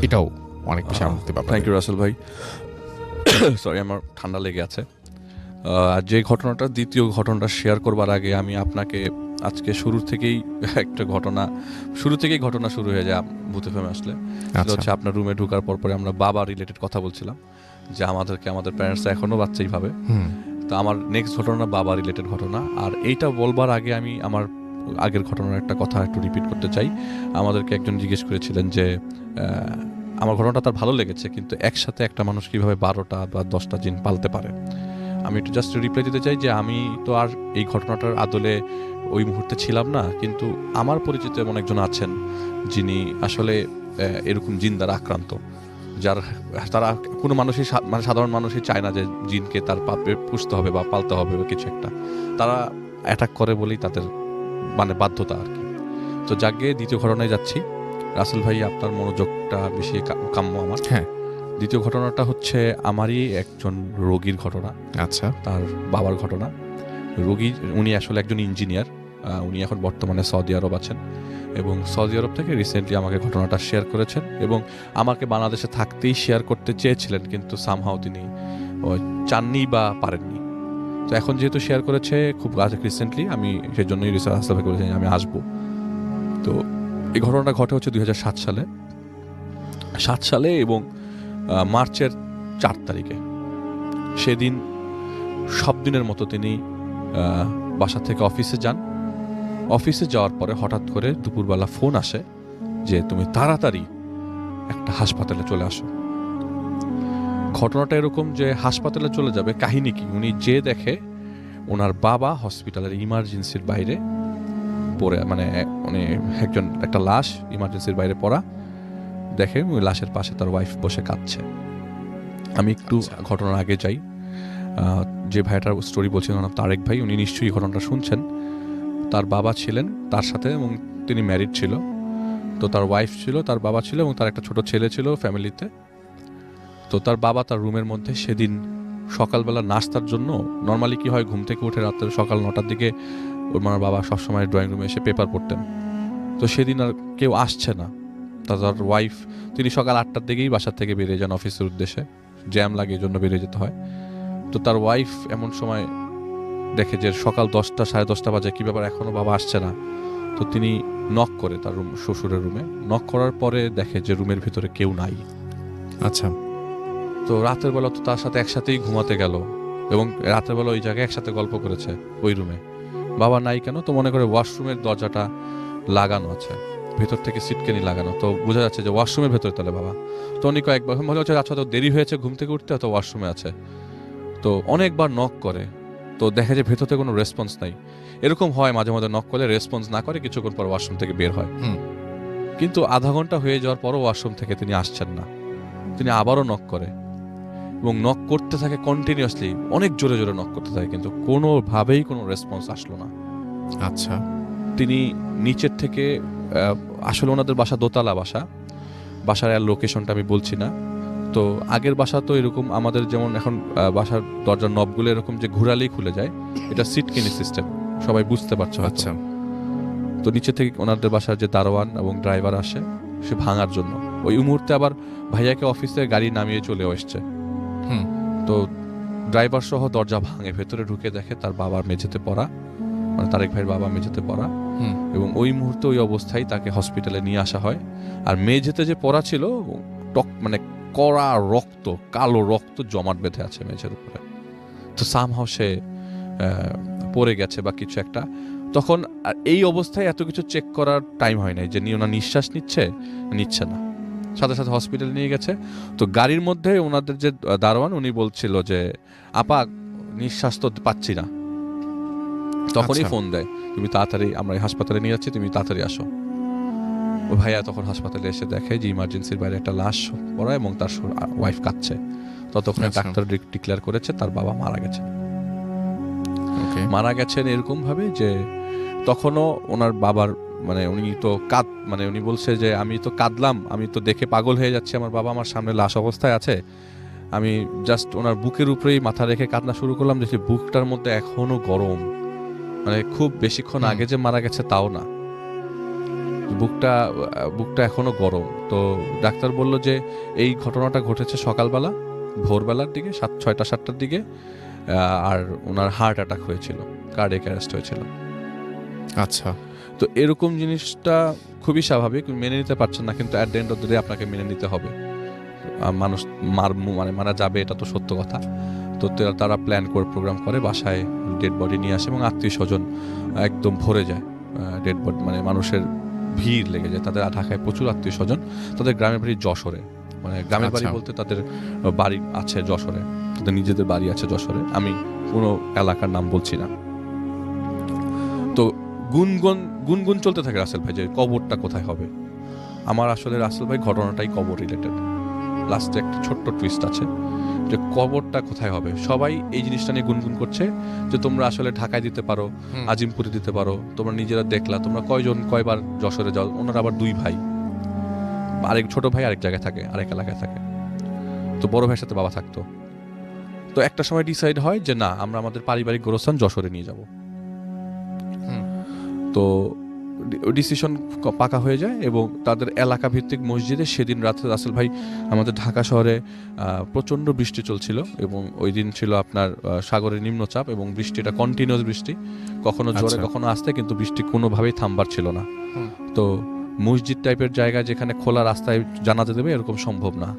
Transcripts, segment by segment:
এটাও অনেক বেশি আনন্দের ব্যাপার। থ্যাংক ইউ রাসেল ভাই। সরি, আমার ঠান্ডা লেগে আছে। যে ঘটনাটা, দ্বিতীয় ঘটনাটা শেয়ার করবার আগে আমি আপনাকে আজকে শুরু থেকেই ঘটনা শুরু হয়ে যায় ভূত এফএমে আসলে। সেটা হচ্ছে আপনার রুমে ঢোকার পরে আমরা বাবা রিলেটেড কথা বলছিলাম, যে আমাদের প্যারেন্টসরা এখনো বাচ্চাই ভাবে। তো আমার নেক্সট ঘটনা বাবা রিলেটেড ঘটনা। আর এইটা বলবার আগে আমি আমার আগের ঘটনার একটা কথা একটু রিপিট করতে চাই। আমাদেরকে একজন জিজ্ঞেস করেছিলেন যে আমার ঘটনাটা তার ভালো লেগেছে, কিন্তু একসাথে একটা মানুষ কিভাবে 12টা বা 10টা জিন পালতে পারে। আমি একটু জাস্ট রিপ্লাই দিতে চাই যে আমি তো আর এই ঘটনাটার আদলে ওই মুহূর্তে ছিলাম না, কিন্তু আমার পরিচিত এমন একজন আছেন যিনি আসলে এরকম জিন দ্বারা আক্রান্ত, তারা কোনো মানুষই মানে সাধারণ মানুষই চায় না যে জিনকে তার পাপে পুষতে হবে বা পালতে হবে বা কিছু একটা, তারা অ্যাটাক করে বলেই তাদের মানে বাধ্যতা আর কি। তো যাকে দ্বিতীয় ঘটনায় যাচ্ছি। রাসেল ভাই, আপনার মনোযোগটা বেশি কাম্য আমার। হ্যাঁ, দ্বিতীয় ঘটনাটা হচ্ছে আমারই একজন রোগীর ঘটনা। আচ্ছা। তার বাবার ঘটনা। রোগী, উনি আসলে একজন ইঞ্জিনিয়ার। উনি এখন বর্তমানে সৌদি আরব আছেন, এবং সৌদি আরব থেকে রিসেন্টলি আমাকে ঘটনাটা শেয়ার করেছেন, এবং আমাকে বাংলাদেশে থাকতেই শেয়ার করতে চেয়েছিলেন, কিন্তু সামহাও তিনি চাননি বা পারেননি। তো এখন যেহেতু শেয়ার করেছে খুব রিসেন্টলি, আমি সেই জন্যই রাসেল ভাইকে বলেছি আমি আসবো। তো এই ঘটনাটা ঘটে হচ্ছে 2007 সালে এবং মার্চের 4 তারিখে। সেদিন সব দিনের মতো তিনি বাসা থেকে অফিসে যান। অফিসে যাওয়ার পরে হঠাৎ করে দুপুরবেলা ফোন আসে যে তুমি তাড়াতাড়ি একটা হাসপাতালে চলে আসো। ঘটনাটা এরকম যে হাসপাতালে চলে যাবে, কাহিনী কি, উনি যে দেখে ওনার বাবা হসপিটালের ইমার্জেন্সির বাইরে পড়ে, মানে উনি একটা লাশ ইমার্জেন্সির বাইরে পড়া দেখে, ওই লাশের পাশে তার ওয়াইফ বসে কাঁদছে। আমি একটু ঘটনার আগে যাই। যে ভাইটার স্টোরি বলছিলেন তারেক ভাই, উনি নিশ্চয়ই ঘটনাটা শুনছেন। তার বাবা ছিলেন তার সাথে, এবং তিনি ম্যারিড ছিল। তো তার ওয়াইফ ছিল, তার বাবা ছিল, এবং তার একটা ছোট ছেলে ছিল ফ্যামিলিতে। তো তার বাবা তার রুমের মধ্যে সেদিন সকালবেলা নাস্তার জন্য, নর্মালি কি হয়, ঘুম থেকে উঠে রাত্রে সকাল 9টার দিকে ওর বাবা সবসময় ড্রয়িং রুমে এসে পেপার পড়তেন। তো সেদিন আর কেউ আসছে না। তার ওয়াইফ, তিনি সকাল 8টার দিকেই বাসার থেকে বেরিয়ে যান অফিসের উদ্দেশ্যে, জ্যাম লাগে এই জন্য বেরিয়ে যেতে হয়। তো তার ওয়াইফ এমন সময় দেখে যে সকাল 10টা 10:30 বাজে, কী ব্যাপার এখনও বাবা আসছে না। তো তিনি নক করে তার শ্বশুরের রুমে। নক করার পরে দেখে যে রুমের ভিতরে কেউ নাই। আচ্ছা। তো রাতের বেলা তো তার সাথে একসাথেই ঘুমাতে গেল, এবং রাতের বেলা ওই জায়গায় একসাথে গল্প করেছে ওই রুমে। বাবা নাই কেন, তো মনে করে ওয়াশরুমের দরজাটা লাগানো আছে, ভেতর থেকে সিটকেনি লাগানো, তো বোঝা যাচ্ছে যে ওয়াশরুমের ভেতরে তাহলে বাবা। তো উনি কয়েকবার মনে হচ্ছে আচ্ছা তো দেরি হয়েছে ঘুম থেকে উঠতে, হয়তো ওয়াশরুমে আছে। তো অনেকবার নক করে, তো দেখে যে ভেতর থেকে কোনো রেসপন্স নাই। এরকম হয় মাঝে মাঝে, নক করলে রেসপন্স না করে কিছুক্ষণ পর ওয়াশরুম থেকে বের হয়। কিন্তু আধা ঘন্টা হয়ে যাওয়ার পরও ওয়াশরুম থেকে তিনি আসছেন না। তিনি আবারও নক করে, এবং নক করতে থাকে কন্টিনিউয়াসলি, অনেক জোরে জোরে নক করতে থাকে, কিন্তু কোনোভাবেই কোনো রেসপন্স আসলো না। আচ্ছা। তিনি নিচের থেকে, আসলে ওনাদের বাসা দোতলা বাসার লোকেশনটা আমি বলছি না। তো আগের বাসা তো এরকম আমাদের যেমন এখন বাসার দরজার নবগুলো এরকম যে ঘুরালেই খুলে যায়, এটা সিটকেনি সিস্টেম, সবাই বুঝতে পারছো। আচ্ছা। তো নিচে থেকে ওনাদের বাসার যে দারোয়ান এবং ড্রাইভার আসে সে ভাঙার জন্য, ওই মুহূর্তে আবার ভাইয়াকে অফিসে গাড়ি নামিয়ে চলে এসছে। তো ড্রাইভার সহ দরজা ভাঙে, ভেতরে ঢুকে দেখে তার বাবার মেঝেতে পড়া, মানে তারেক ভাইয়ের বাবা মেঝেতে পড়া, এবং ওই মুহূর্তে ওই অবস্থায় তাকে হসপিটালে নিয়ে আসা হয়। আর মেঝেতে যে পড়া ছিল, মানে কড়া রক্ত, কালো রক্ত জমাট বেঁধে আছে মেঝের উপরে। তো সামহাও সে পড়ে গেছে বা কিছু একটা। তখন এই অবস্থায় এত কিছু চেক করার টাইম হয় নাই, যে ওনার নিঃশ্বাস নিচ্ছে না, সাথে সাথে হসপিটালে নিয়ে গেছে। তো গাড়ির মধ্যে ওনাদের যে দারোয়ান, উনি বলছিল যে আপা নিঃশ্বাস তো পাচ্ছি না। তখনই ফোন দেয়, তুমি তাড়াতাড়ি, আমরা হাসপাতালে নিয়ে যাচ্ছি, তুমি তাড়াতাড়ি আসো। ও ভাইয়া তখন হাসপাতালে এসে দেখে যে ইমার্জেন্সির বাইরে একটা লাশ পড়া, এবং তার ওয়াইফ কাঁদছে। ততক্ষণে ডাক্তার ডিক্লেয়ার করেছে তার বাবা মারা গেছেন এরকম ভাবে যে তখনও ওনার বাবার, মানে উনি তো উনি বলছে যে আমি তো কাঁদলাম, আমি তো দেখে পাগল হয়ে যাচ্ছি, আমার বাবা আমার সামনে লাশ অবস্থায় আছে। আমি জাস্ট ওনার বুকের উপরেই মাথা রেখে কান্না শুরু করলাম, যে বুকটার মধ্যে এখনো গরম, মানে খুব বেশিক্ষণ আগে যে মারা গেছে তাও না। বুকটা বুকটা এখনো গরম। তো ডাক্তার বলল যে এই ঘটনাটা ঘটেছে সকালবেলা, ভোরবেলার দিকে 6টা-7টার দিকে, আর ওনার হার্ট অ্যাটাক হয়েছিল, কার্ডিয়াক অ্যারেস্ট হয়েছিল। আচ্ছা। তো এরকম জিনিসটা খুবই স্বাভাবিক, মেনে নিতে পারছেন না, কিন্তু at the end of the day আপনাকে মেনে নিতে হবে। মানুষ মারা যাবে, এটা তো সত্য কথা। তো তারা প্ল্যান করে প্রোগ্রাম করে, বাসায় ডেড বডি নিয়ে আসে এবং আত্মীয় স্বজন একদম ভরে যায়। ডেড বডি মানে মানুষের ভিড় লেগে যায়। তাদের ঢাকায় প্রচুর আত্মীয় স্বজন, তাদের গ্রামের বাড়ি যশোরে, মানে গ্রামের বাড়ি বলতে তাদের বাড়ি আছে যশোরে, তাদের নিজেদের বাড়ি আছে যশোরে, আমি কোনো এলাকার নাম বলছি না। তো গুনগুন চলতে থাকে রাসেল ভাই যে কবরটা কোথায় হবে। আমার আসলে রাসেল ভাই ঘটনাটাই কবর রিলেটেড। লাস্টে একটা ছোট্ট টুইস্ট আছে যে কবরটা কোথায় হবে। সবাই এই জিনিসটা নিয়ে গুনগুন করছে যে তোমরা আসলে ঢাকায় দিতে পারো, আজিমপুরে দিতে পারো, তোমরা নিজেরা দেখলা, তোমরা কয়বার যশোরে যাও। ওনারা আবার 2 ভাই, আরেক ছোট ভাই আরেক জায়গায় থাকে, আরেক এলাকায় থাকে। তো বড় ভাইয়ের সাথে বাবা থাকতো। তো একটা সময় ডিসাইড হয় যে না, আমরা আমাদের পারিবারিক গোরস্থান যশোরে নিয়ে যাব। তো ডিসিশন পাকা হয়ে যায় এবং তাদের এলাকা ভিত্তিক মসজিদে সেদিন রাতে রাসেল ভাই, আমাদের ঢাকা শহরে প্রচণ্ড বৃষ্টি চলছিল এবং ওই দিন ছিল আপনার সাগরের নিম্নচাপ এবং বৃষ্টিটা কন্টিনিউয়াস বৃষ্টি, কখনো জোরে কখনো আসতে, কিন্তু বৃষ্টি কোনোভাবেই থামবার ছিল না। তো মসজিদ টাইপের জায়গা যেখানে খোলা রাস্তায় জানাজা দেবে এরকম সম্ভব না।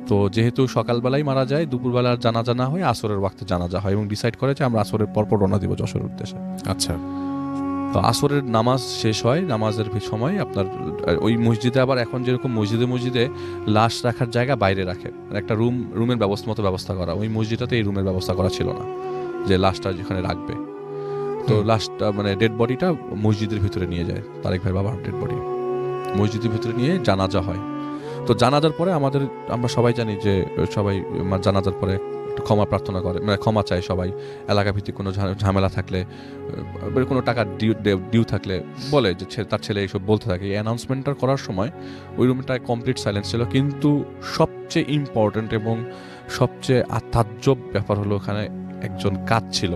তো যেহেতু সকালবেলায় মারা যায়, দুপুরবেলার জানাজা না হয়ে আসরের ওয়াক্তে জানাজা হয় এবং ডিসাইড করে যে আমরা আসরের পরপর রওনা দিব যশোরের উদ্দেশ্যে। আচ্ছা। তো আসরের নামাজ শেষ হয়, নামাজের সময় আপনার ওই মসজিদে আবার এখন যেরকম মসজিদে লাশ রাখার জায়গা বাইরে রাখে, একটা রুমের ব্যবস্থা করা। ওই মসজিদটাতে এই রুমের ব্যবস্থা করা ছিল না যে লাশটা যেখানে রাখবে। তো লাশটা মানে ডেড বডিটা মসজিদের ভিতরে নিয়ে যায়, তারেক ভাই বাবার ডেড বডি মসজিদের ভিতরে নিয়ে জানাজা হয়। তো জানাজার পরে আমরা সবাই জানি যে সবাই জানাজার পরে ক্ষমা প্রার্থনা করে, মানে ক্ষমা চায় সবাই। এলাকা ভিত্তিক কোনো ঝামেলা থাকলে, কোনো টাকা ডিউ থাকলে বলে যে তার ছেলে এইসব বলতে থাকে। এই অ্যানাউন্সমেন্টটা করার সময় ওই রুমটায় কমপ্লিট সাইলেন্স ছিল, কিন্তু সবচেয়ে ইম্পর্টেন্ট এবং সবচেয়ে তাজ্জব ব্যাপার হলো ওখানে একজন কাঁদছিল।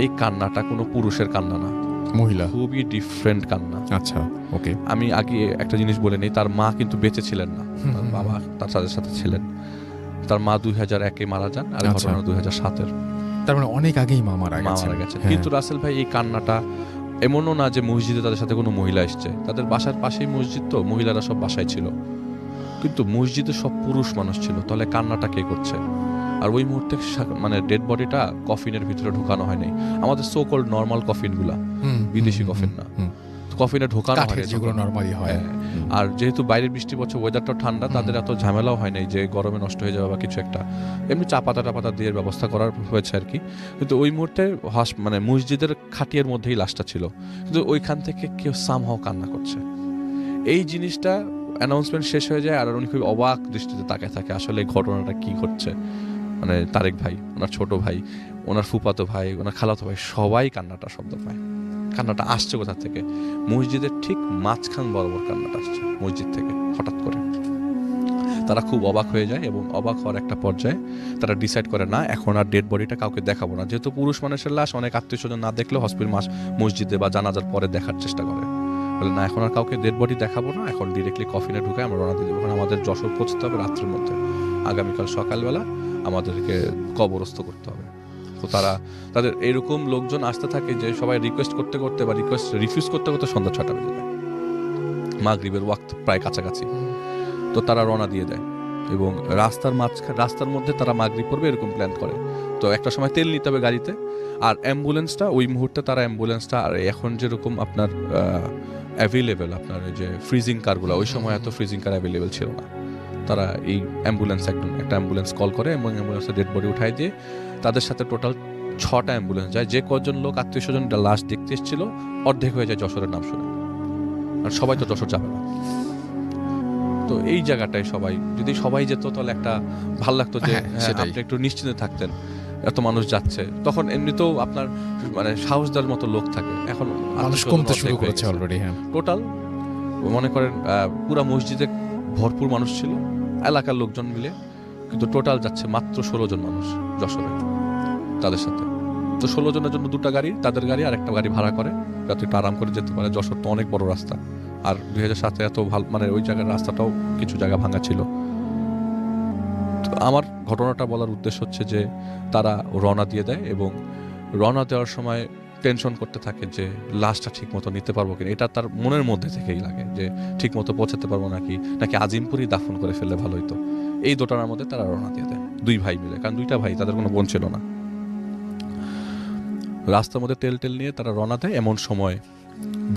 এই কান্নাটা কোনো পুরুষের কান্না না, মহিলা, খুবই ডিফারেন্ট কান্না। আচ্ছা, ওকে। আমি আগে একটা জিনিস বলে নেই, তার মা কিন্তু বেঁচে ছিলেন না, তার বাবা তার সাথে ছিলেন। তার মা 2001-এ মারা যান, আর ঘটনা 2007-এর। তার মানে অনেক আগেই মা মারা গেছেন। কিন্তু রাসেল ভাই এই কান্নাটা এমনও না যে মসজিদে তাদের সাথে কোনো মহিলা এসছে, তাদের বাসার পাশেই মসজিদ, তো মহিলারা সব বাসায় ছিল, কিন্তু মসজিদে সব পুরুষ মানুষ ছিল। তাহলে কান্নাটা কে করছে? আর ওই মুহূর্তে মানে ডেড বডিটা কফিনের ভিতরে ঢোকানো হয়নি, আমাদের সো কল্ড নর্মাল কফিনগুলা, বিদেশি কফিন না, কফিনে ঢোকানো হয় যেগুলো নরমালি হয়। আর যেহেতু বাইরের বৃষ্টি পড়ছে, ওয়েদারটাও ঠান্ডা, তাদের এত ঝামেলাও হয় নাই যে গরমে নষ্ট হয়ে যাবে বা কিছু একটা, এমনি চাপাতা দিয়ে ব্যবস্থা করার হয়েছে আর কি। কিন্তু ওই মুহূর্তে মানে মসজিদের খাটিয়ার মধ্যেই লাশটা ছিল, কিন্তু ওইখান থেকে কেউ সামহাও কান্না করছে। এই জিনিসটা অ্যানাউন্সমেন্ট শেষ হয়ে যায় আর উনি খুব অবাক দৃষ্টিতে তাকায় থাকে, আসলে এই ঘটনাটা কি ঘটছে। মানে তারেক ভাই, ওনার ছোট ভাই, ওনার ফুফাতো ভাই, ওনার খালাতো ভাই, সবাই কান্নাটা শব্দ পায়। কান্নাটা আসছে কোথা থেকে? মসজিদের ঠিক মাঝখান বরাবর কান্নাটা আসছে মসজিদ থেকে হঠাৎ করে। তারা খুব অবাক হয়ে যায় এবং অবাক হওয়ার একটা পর্যায়ে তারা ডিসাইড করে না, এখন আর ডেড বডিটা কাউকে দেখাবো না। যেহেতু পুরুষ মানুষের লাশ অনেক আত্মীয় স্বজন না দেখলেও মসজিদে বা জানাজার পরে দেখার চেষ্টা করে, বলে না এখন আর কাউকে ডেড বডি দেখাবো না, এখন ডিরেক্টলি কফিনে ঢুকে আমরা রওনা দিয়ে দেবো, কারণ আমাদের যশোর পৌঁছতে হবে রাত্রের মধ্যে, আগামীকাল সকালবেলা আমাদেরকে কবরস্থ করতে হবে। তো তাদের এরকম লোকজন আসতে থাকে যে সবাই রিকোয়েস্ট করতে করতে বা রিফিউজ করতে করতে সন্ধ্যা 6টা বেজে যায়, মাগরিবের ওয়াক্ত প্রায় কাছাকাছি। তো তারা রওনা দিয়ে দেয় এবং রাস্তার মধ্যে তারা মাগরিব পড়বে এরকম প্ল্যান করে। তো একটা সময় তেল নিতে হবে গাড়িতে, আর অ্যাম্বুলেন্সটা ওই মুহূর্তে তারা আর এখন যেরকম আপনার অ্যাভেলেবেল আপনার ওই যে ফ্রিজিং কারগুলো, ওই সময় এত ফ্রিজিং কার অ্যাভেলেবেল ছিল না। তারা এই একটা অ্যাম্বুলেন্স কল করে এবং অ্যাম্বুলেন্সে ডেড বডি উঠাই দিয়ে তাদের সাথে টোটাল 6টা অ্যাম্বুলেন্স যায়। যে কজন লোক আত্মীয় স্বজন লাশ দেখতে এসেছিল অর্ধেক হয়ে যায় যশোরের নাম শুনে, আর সবাই তো যশোর যাবে না। তো এই জায়গাটায় যদি সবাই যেত তাহলে একটা ভালো লাগতো যে আপনি একটু নিশ্চিন্তে থাকতেন, এত মানুষ যাচ্ছে। তখন এমনিতেও আপনার মানে সাহস দেওয়ার মতো লোক থাকে, এখন মানুষ কমতে শুরু করেছে অলরেডি। টোটাল মনে করেন পুরা মসজিদে ভরপুর মানুষ ছিল এলাকার লোকজন মিলে, কিন্তু টোটাল যাচ্ছে মাত্র 16 জন মানুষ যশোরে তাদের সাথে। তো 16 জনের জন্য 2টা গাড়ি, তাদের গাড়ি আর একটা গাড়ি ভাড়া করে যাতে একটু আরাম করে যেতে পারে। যশোর তো অনেক বড় রাস্তা, আর 2007 এত ভালো মানে ওই জায়গার রাস্তাটাও কিছু জায়গা ভাঙা ছিল। তো আমার ঘটনাটা বলার উদ্দেশ্য হচ্ছে যে তারা রওনা দিয়ে দেয় এবং রওনা দেওয়ার সময় টেনশন করতে থাকে যে লাশটা ঠিক মতো নিতে পারবো কিনা। এটা তার মনের মধ্যে থেকেই লাগে যে ঠিক মতো পৌঁছাতে পারবো নাকি আজিমপুরই দাফন করে ফেললে ভালো হতো। এই দোটানার মধ্যে তারা রওনা দিয়ে দেয় 2 ভাই মিলে, কারণ 2টা ভাই, তাদের কোনো বোন ছিল না। রাস্তার মধ্যে তেল নিয়ে তারা রওনা দেয়। এমন সময়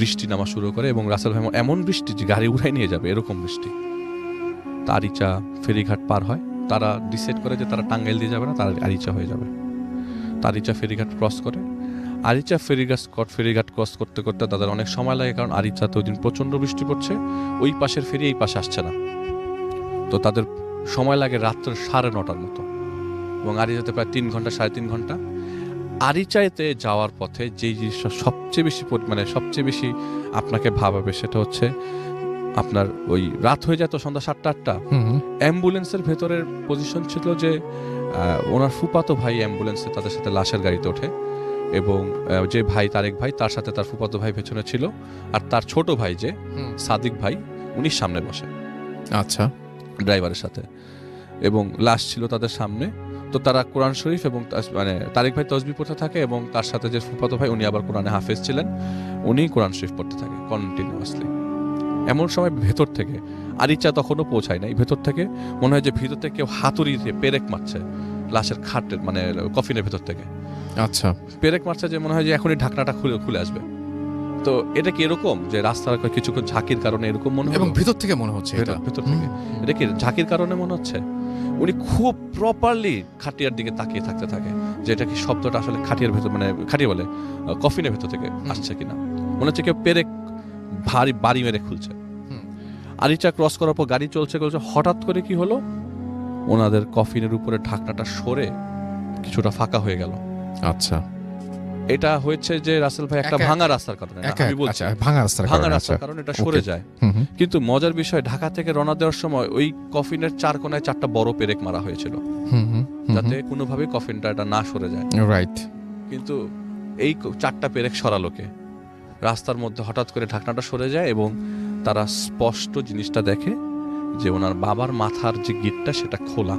বৃষ্টি নামা শুরু করে এবং রাসেল ভাই এমন বৃষ্টি যে গাড়ি উড়াই নিয়ে যাবে এরকম বৃষ্টি। আরিচা ফেরিঘাট পার হয়। তারা ডিসাইড করে যে তারা টাঙ্গাইল দিয়ে যাবে না, তারা আরিচা হয়ে যাবে। আরিচা ফেরিঘাট ক্রস করে। আরিচা ফেরিঘাট ক্রস করতে করতে তাদের অনেক সময় লাগে, কারণ আরিচাতে ওই দিন প্রচণ্ড বৃষ্টি পড়ছে, ওই পাশের ফেরি এই পাশে আসছে না। তো তাদের সময় লাগে রাত্র 9:30 মতো এবং আরিচাতে প্রায় 3 ঘন্টা 3.5 ঘন্টা। আরিচাইতে যাওয়ার পথে যেই জিনিসটা সবচেয়ে বেশি আপনাকে ভাবাবে সেটা হচ্ছে আপনার ওই রাত হয়ে যায় তো, সন্ধ্যা 7টা-8টা। অ্যাম্বুলেন্সের ভেতরের পজিশন ছিল যে ওনার ফুপাতো ভাই অ্যাম্বুলেন্সে তাদের সাথে লাশের গাড়িতে ওঠে এবং যে ভাই তারেক ভাই তার সাথে তার ফুপাতো ভাই পেছনে ছিল, আর তার ছোট ভাই যে সাদিক ভাই উনি সামনে বসে, আচ্ছা, ড্রাইভারের সাথে, এবং লাশ ছিল তাদের সামনে। তো তারা কোরআন শরীফ এবং মানে তারেক ভাই তসবিহ পড়তে থাকে এবং তার সাথে যে ফুফাতো ভাই উনি আবার কোরআনে হাফেজ ছিলেন, উনি কোরআন শরীফ পড়তে থাকে কন্টিনিউয়াসলি। এমন সময় ভেতর থেকে আরিচা তখনও পৌঁছায় নাই, ভেতর থেকে মনে হয় যে ভিতর থেকে কেউ হাতুড়ি দিয়ে পেরেক মারছে লাশের খাটের মানে কফিনের ভেতর থেকে। আচ্ছা, পেরেক মারছে যে মনে হয় যে এখনই ঢাকনাটা খুলে আসবে। তো এটা কি এরকম যে রাস্তার কিছুক্ষণ ঝাঁকির কারণে এরকম মনে হয়, এবং ভিতর থেকে মনে হচ্ছে ভেতর থেকে এটা কি ঝাঁকির কারণে মনে হচ্ছে। উনি খুব প্রপারলি খাটিয়ার দিকে তাকিয়ে থাকতে থাকে যে এটা কি শব্দটা আসলে খাটিয়ার ভেতর মানে খাটিয়া বলে কফিনের ভেতর থেকে আসছে কিনা। মনে হচ্ছে কেউ পেরেক ভারী বাড়ি মেরে খুলছে। আরিচা ক্রস করার পর গাড়ি চলছে, হঠাৎ করে কি হলো, ওনাদের কফিনের উপরে ঢাকনাটা সরে কিছুটা ফাঁকা হয়ে গেল। আচ্ছা, এটা হয়েছে যে রাসেল ভাই একটা ভাঙা রাস্তার কারণে, আমি বলছি ভাঙা রাস্তার কারণে এটা সরে যায়। কিন্তু মজার বিষয়, ঢাকা থেকে রওনা দেওয়ার সময় ওই কফিনের 4 কোণায় 4টা বড় পেরেক মারা হয়েছিল যাতে কোনোভাবে কফিনটা এটা না সরে যায়। রাইট। কিন্তু এই 4টা পেরেক সরালোকে রাস্তার মধ্যে হঠাৎ করে ঢাকনাটা সরে যায় এবং তারা স্পষ্ট জিনিসটা দেখে যে ওনার বাবার মাথার যে গিটটা সেটা খোলা।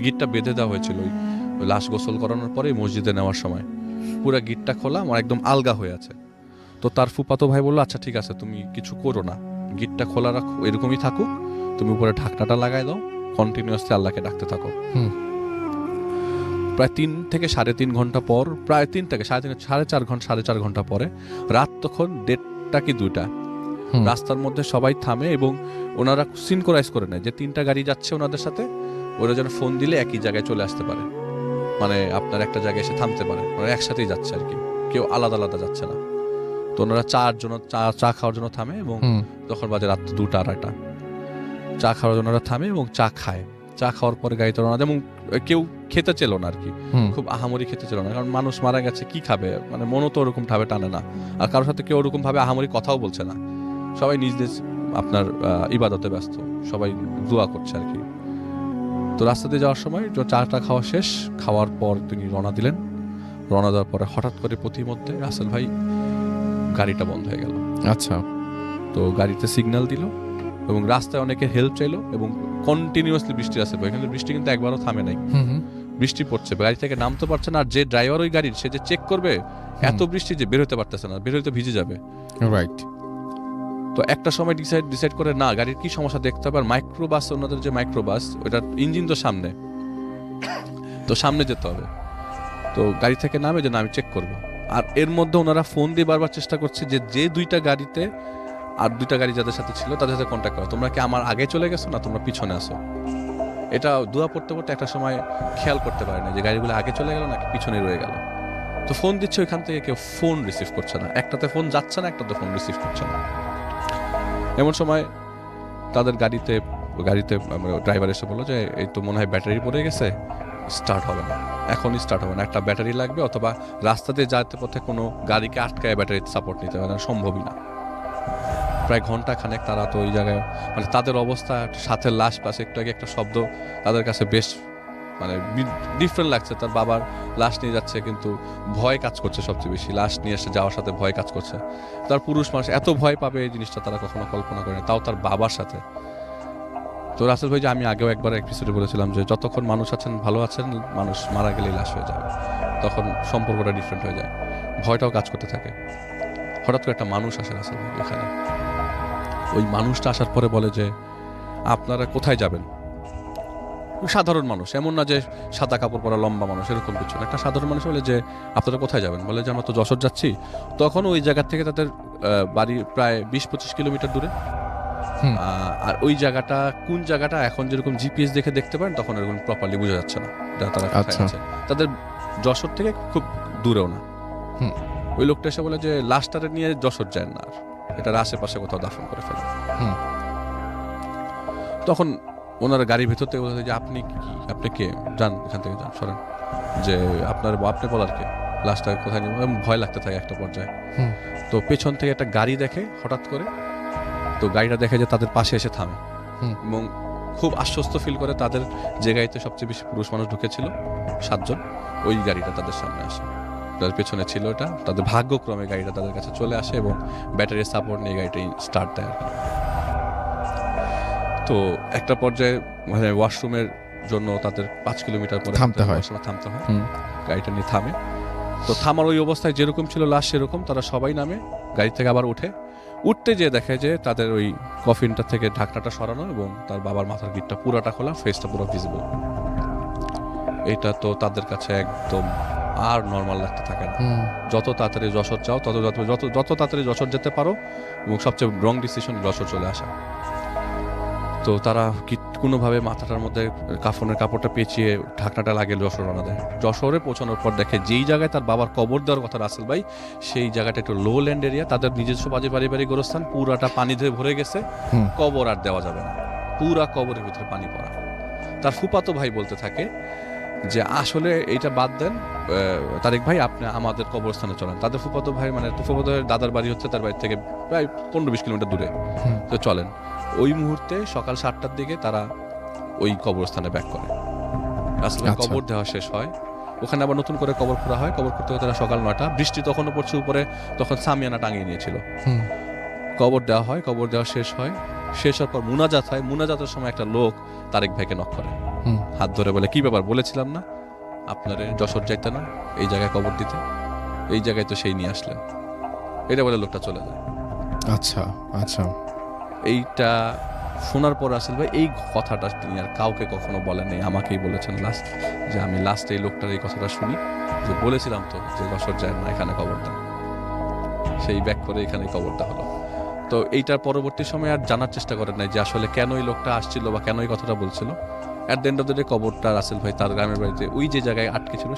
গিটটা বেঁধে দেওয়া হয়েছিল ওই লাশ গোসল করানোর পরে মসজিদে নেওয়ার সময়, পুরো গিটটা খোলা, আমার একদম আলগা হয়ে আছে। তো তার ফুপাতো ভাই বললো আচ্ছা ঠিক আছে, তুমি কিছু করো না, গিটটা খোলা রাখো, এরকমই থাকুক, তুমি উপরে ঢাকনাটা লাগাই দাও, কন্টিনিউয়াসলি আল্লাহকে ডাকতে থাকো। প্রায় 3 থেকে 3.5 ঘন্টা পর, প্রায় 3 থেকে 4.5 ঘন্টা পরে, রাত তখন 1:30 কি 2টা, রাস্তার মধ্যে সবাই থামে এবং ওনারা সিনক্রোনাইজ করে নেয় যে 3টা গাড়ি যাচ্ছে ওনাদের সাথে, ওরা যেন ফোন দিলে একই জায়গায় চলে আসতে পারে, মানে আপনার একটা জায়গায় এসে থামতে পারে, ওরা একসাথেই যাচ্ছে আর কি, কেউ আলাদা আলাদা যাচ্ছে না। তো ওনারা চা খাওয়ার জন্য থামে এবং তখন বাজে রাত 2টা-2:30, চা খাওয়ার জন্য ওরা থামে এবং চা খায়। চা খাওয়ার পরে গাড়িতে রওনা দেয় এবং কেউ খেতে চেল না আর কি, খুব আহামরি খেতে চেল না, কারণ মানুষ মারা গেছে, কি খাবে, মানে মনও তো ওরকম ভাবে টানে না, আর কারোর সাথে কেউ ওরকম ভাবে আহামরি কথাও বলছে না, সবাই নিজ নিজ আপনার ইবাদতে ব্যস্ত, সবাই দোয়া করছে আর কি। তো রাস্তা দিয়ে যাওয়ার সময় চাটা খাওয়া শেষ, খাওয়ার পর তিনি রওনা দিলেন। রওনা দেওয়ার পরে হঠাৎ করে পথিমধ্যে রাসেল ভাই গাড়িটা বন্ধ হয়ে গেল। আচ্ছা, তো গাড়িতে সিগন্যাল দিল এবং রাস্তায় অনেকে হেল্প চাইলো এবং কন্টিনিউয়াসলি বৃষ্টি আসছে, এখানে বৃষ্টি কিন্তু একবারও থামে নাই, বৃষ্টি পড়ছে, গাড়ি থেকে নামতে পারছে না, আর যে ড্রাইভার ওই গাড়ির সে যে চেক করবে, এত বৃষ্টি যে বের হতে পারতেছে না, বের হতে ভিজে যাবে। রাইট। তো একটা সময় ডিসাইড করে না গাড়ির কি সমস্যা দেখতে হবে, আর মাইক্রোবাস, ওনাদের যে মাইক্রোবাস ওটার ইঞ্জিন তো সামনে, তো সামনে যেতে হবে। তো গাড়ি থেকে নামে যে না আমি চেক করব, আর এর মধ্যে ওনারা ফোন দিয়ে বারবার চেষ্টা করছে যে 2টা গাড়িতে আর 2টা গাড়ি যাদের সাথে ছিল তাদের সাথে কন্ট্যাক্ট করো, তোমরা কি আমার আগে চলে গেছো না তোমরা পিছনে আসো। এটা দোয়া পড়তে পড়তে একটা সময় খেয়াল করতে পারে না যে গাড়িগুলো আগে চলে গেল নাকি পিছনে রয়ে গেল। তো ফোন দিচ্ছে, ওইখান থেকে কেউ ফোন রিসিভ করছে না, একটাতে ফোন যাচ্ছে না, একটাতে ফোন রিসিভ করছে না। এমন সময় তাদের গাড়িতে ড্রাইভার এসে বললো যে এই তো মনে হয় ব্যাটারি পড়ে গেছে, স্টার্ট হবে না, এখনই স্টার্ট হবে না, একটা ব্যাটারি লাগবে, অথবা রাস্তাতে যাতে পথে কোনো গাড়িকে আটকায় ব্যাটারি সাপোর্ট নিতে হবে, সম্ভবই না। প্রায় ঘন্টা খানেক তারা তো ওই জায়গায়, মানে তাদের অবস্থা, সাথে লাশ পাশে একটু আগে একটা শব্দ তাদের কাছে বেশ মানে ডিফারেন্ট লাগছে। তার বাবার লাশ নিয়ে যাচ্ছে কিন্তু ভয় কাজ করছে সবচেয়ে বেশি, লাশ নিয়ে এসে যাওয়ার সাথে ভয় কাজ করছে। তার পুরুষ মানুষ এত ভয় পাবে এই জিনিসটা তারা কখনো কল্পনা করে না, তাও তার বাবার সাথে। তো রাসেল ভাই যে আমি আগেও একবার এপিসোডে বলেছিলাম যে যতক্ষণ মানুষ আছেন ভালো আছেন, মানুষ মারা গেলেই লাশ হয়ে যাবে, তখন সম্পর্কটা ডিফারেন্ট হয়ে যায়, ভয়টাও কাজ করতে থাকে। হঠাৎ করে একটা মানুষ আসে রাসেল ভাই এখানে। ওই মানুষটা আসার পরে বলে যে আপনারা কোথায় যাবেন? সাধারণ মানুষ, এমন না যে সাদা কাপড় পরা লম্বা মানুষ, এরকম কিছু না। একটা সাধারণ মানুষ বলে যে আপনারা কোথায় যাবেন? বলে যে আমরা তো যশোর যাচ্ছি। তখন ওই জায়গা থেকে তাদের বাড়ি প্রায় 20-25 কিলোমিটার দূরে। আর ওই জায়গাটা কোন জায়গাটা এখন যেরকম জিপিএস দেখে দেখতে পারেন, তখন এরকম প্রপারলি বোঝা যাচ্ছে না তারা কোথায় আছে। তাদের যশোর থেকে খুব দূরেও না। ওই লোকটা এসে বলে যে লাশটারে নিয়ে যশোর যায় না, আর এটার আশেপাশে কোথাও দাফন করে ফেলে। তখন ওনার গাড়ির ভেতর থেকে বলে যে আপনি কে, যান এখান থেকে, যান, সরেন। যে আপনি বলার কে, লাশটা কোথায় নিয়ে? ভয় লাগতে থাকে একটা পর্যায়ে। তো পেছন থেকে একটা গাড়ি দেখে হঠাৎ করে, তো গাড়িটা দেখে যে তাদের পাশে এসে থামে এবং খুব আশ্বস্ত ফিল করে। তাদের যে গাড়িতে সবচেয়ে বেশি পুরুষ মানুষ ঢুকেছিল 7 জন, ওই গাড়িটা তাদের সামনে আসে। তাদের পেছনে ছিল এটা, তাদের ভাগ্যক্রমে গাড়িটা তাদের কাছে চলে আসে এবং ব্যাটারির সাপোর্ট নিয়ে গাড়িটা স্টার্ট দেয় আর কি। তো একটা পর্যায়ে মানে ওয়াশরুমের জন্য তাদের 5 কিলোমিটার পরে থামতে হয়। গাড়িটা নিয়ে থামে। তো থামার ওই অবস্থায় যেরকম ছিল লাশ সেরকম, তারা সবাই নামে গাড়ি থেকে আবার উঠতে যেয়ে দেখে যে তাদের ওই কফিনটা থেকে ঢাকনাটা সরানো এবং তার বাবার মাথার গিটটা পুরাটা খোলা, ফেসটা পুরো ভিজিবল। এটা তো তাদের কাছে একদম আর নর্মাল লাগতে থাকে না। যত তাড়াতাড়ি যশোর যাও, যত তাড়াতাড়ি যশোর যেতে পারো, এবং সবচেয়ে রং ডিসিশন যশোর চলে আসা। তো তারা কোনোভাবে মাথাটার মধ্যে কাফনের কাপড়টা পেঁচিয়ে ঢাকনাটা লাগিয়ে যশোর রওনা দেয়। যশোরে পৌঁছানোর পর দেখে যেই জায়গায় তার বাবার কবর দেওয়ার কথা রাসেল ভাই, সেই জায়গাটা একটু লো ল্যান্ড এরিয়া, তাদের নিজস্ব পারিবারিক গোরস্থান, পুরাটা পানি ধরে ভরে গেছে, কবর আর দেওয়া যাবে না, পুরা কবরের ভিতরে পানি পড়া। তার ফুফাতো ভাই বলতে থাকে যে আসলে এইটা বাদ দেন তারেক ভাই, আপনি আমাদের কবরস্থানে চলেন। তাদের ফুফাতো ভাই মানে ফুফাতো দাদার বাড়ি হচ্ছে তার বাড়ি থেকে প্রায় 15-20 কিলোমিটার দূরে। তো চলেন। ওই মুহূর্তে সকাল 7টার দিকে তারা ওই কবরস্থানে ব্যাক করে। আসলে কবর দেওয়া শেষ হয়, ওখানে আবার নতুন করে কবর খোঁড়া হয়। কবর করতে তারা সকাল 9টা, বৃষ্টি তখনও পড়ছে উপরে, তখন সামিয়ানা টাঙিয়ে নিয়েছিল। কবর দেওয়া হয়, কবর দেওয়া শেষ হয়। শেষ হওয়ার পর মুনাজাত হয়। মুনাজাতের সময় একটা লোক তারেক ভাইকে নক করে, হাত ধরে বলে কি ব্যাপার, বলেছিলাম না আপনারে যশোর যাইতে না, এই জায়গায় কবর দিতে, এই জায়গায় তো সেই নিয়ে আসলেন। এটা বলে লোকটা চলে যায়। আচ্ছা আচ্ছা। এইটা শোনার পর আসল ভাই এই কথাটা তিনি আর কাউকে কখনো বলেন নাই, আমাকেই বলেছেন লাস্ট, যে আমি লাস্ট এই লোকটার এই কথাটা শুনি, যে বলেছিলাম তো যে যশোর যায় না, এখানে কবরটা, সেই ব্যাক করে এখানে কবরটা হলো। তো এইটার পরবর্তী সময় আর জানার চেষ্টা করেন নাই যে আসলে কেন এই লোকটা আসছিল বা কেন এই কথাটা বলছিল। At the end of the day কবরটা রাসেল ভাই তার গ্রামের বাড়িতে ওই যে জায়গায় আটকে ছিল